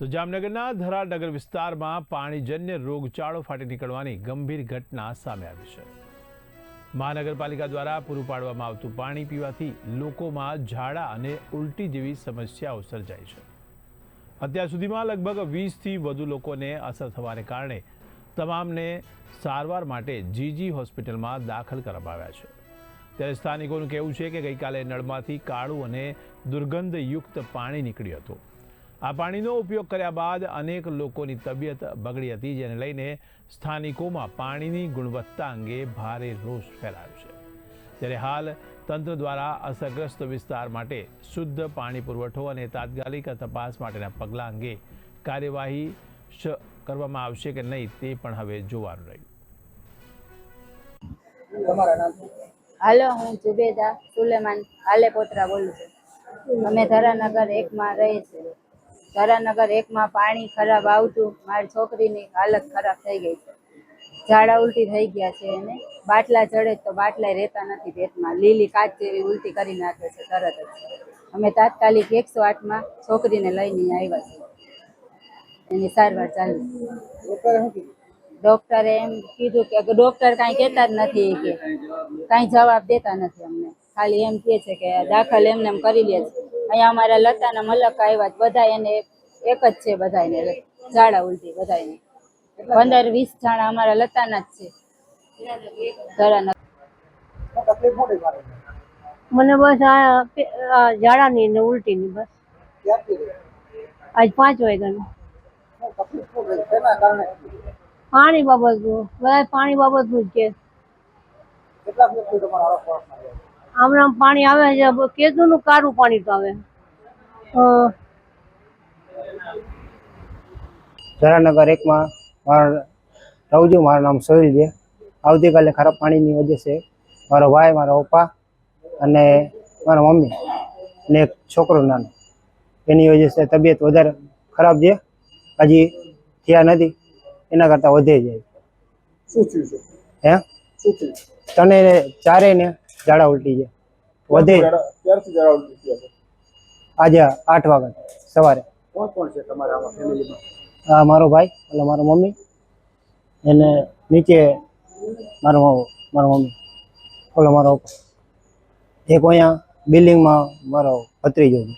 તો જામનગરના ધરાનગર વિસ્તારમાં પાણીજન્ય રોગચાળો ફાટી નીકળવાની ગંભીર ઘટના સામે આવી છે। મહાનગરપાલિકા દ્વારા પૂરું પાડવામાં આવતું પાણી પીવાથી લોકોમાં ઝાડા અને ઉલટી જેવી સમસ્યાઓ સર્જાઈ છે। અત્યાર સુધીમાં લગભગ 20થી વધુ લોકોને અસર થવાને કારણે તમામને સારવાર માટે જીજી હોસ્પિટલમાં દાખલ કરવામાં આવ્યા છે। ત્યારે સ્થાનિકોનું કહેવું છે કે ગઈકાલે નળમાંથી કાળું અને દુર્ગંધયુક્ત પાણી નીકળ્યું હતું। આ પાણીનો ઉપયોગ કર્યા બાદ અનેક લોકોની તબિયત બગડી હતી, જેને લઈને સ્થાનિકોમાં પાણીની ગુણવત્તા અંગે ભારે રોષ ફેલાયો છે। ત્યારે હાલ તંત્ર દ્વારા અસરગ્રસ્ત વિસ્તાર માટે શુદ્ધ પાણી પુરવઠો અને તાત્કાલિક તપાસ માટેના પગલાં અંગે કાર્યવાહી કરવામાં આવશે કે નહીં તે પણ હવે જોવાનું રહ્યું। હાલો, હું જુબેદા સુલેમાન આલેપોત્રા બોલું છું। અમે ધરાનગર 1 માં રહીએ છીએ। ધરાનગર 1 માં પાણી ખરાબ આવતું, મારી છોકરીની હાલત ખરાબ થઈ ગઈ છે। ઝાડા ઉલટી થઈ ગયા છે એને બાટલા ચડે તો બાટલા રહેતા નથી પેટમાં, લીલી કાચ જેવી ઉલટી કરી નાખે છે તરત જ। અમે તાત્કાલિક 108 માં છોકરીને લઈને આવ્યા છીએ। એની સારવાર ચાલુ। ડોક્ટરે એમ કીધું કે ડોક્ટર કાંઈ કહેતા જ નથી, કે કાંઈ જવાબ દેતા નથી અમને, ખાલી એમ કહે છે કે દાખલ એમને એમ કરી લે છે। અહીંયા અમારા લતાના મલક આવ્યા, બધા એને એક જ છે, બધાને ઝાડા ઉલટી બધાને 15-20 જણા અમારા લતાના જ છે। મને બસ આ ઝાડાની ને ઉલટીની બસ આજ 5 વાગ્યાનું પાણી બાબતનું, બધા પાણી બાબતનું જ કે આમ પાણી આવે છે, કેદુનું કારું પાણી તો આવે। ધરાનગર 1 માં રહું છું। મારું નામ સોહિલ છે। આવતીકાલે ખરાબ પાણીની વજહ છે મારો ભાઈ, મારા પપ્પા અને મારા મમ્મી અને એક છોકરો નાનો, એની વજહ છે તબિયત વધારે ખરાબ છે, હજી થયા નથી, એના કરતાં વધે જાય। શું થયું છે? હે શું થયું? તને ચારે ને ઝાડા ઉલટી છે, વધે ક્યારથી ઝાડા ઉલટી થયા છે? આજે 8 વાગ્યા સવારે। કોણ કોણ છે તમારા આમાં ફેમિલીમાં? મારો ભાઈ એટલે મારો મમ્મી, એને નીચે મારો મમ્મી, ઓલો મારો પપ્પા, એક અહીંયા બિલ્ડિંગમાં મારો ભત્રીજો છે।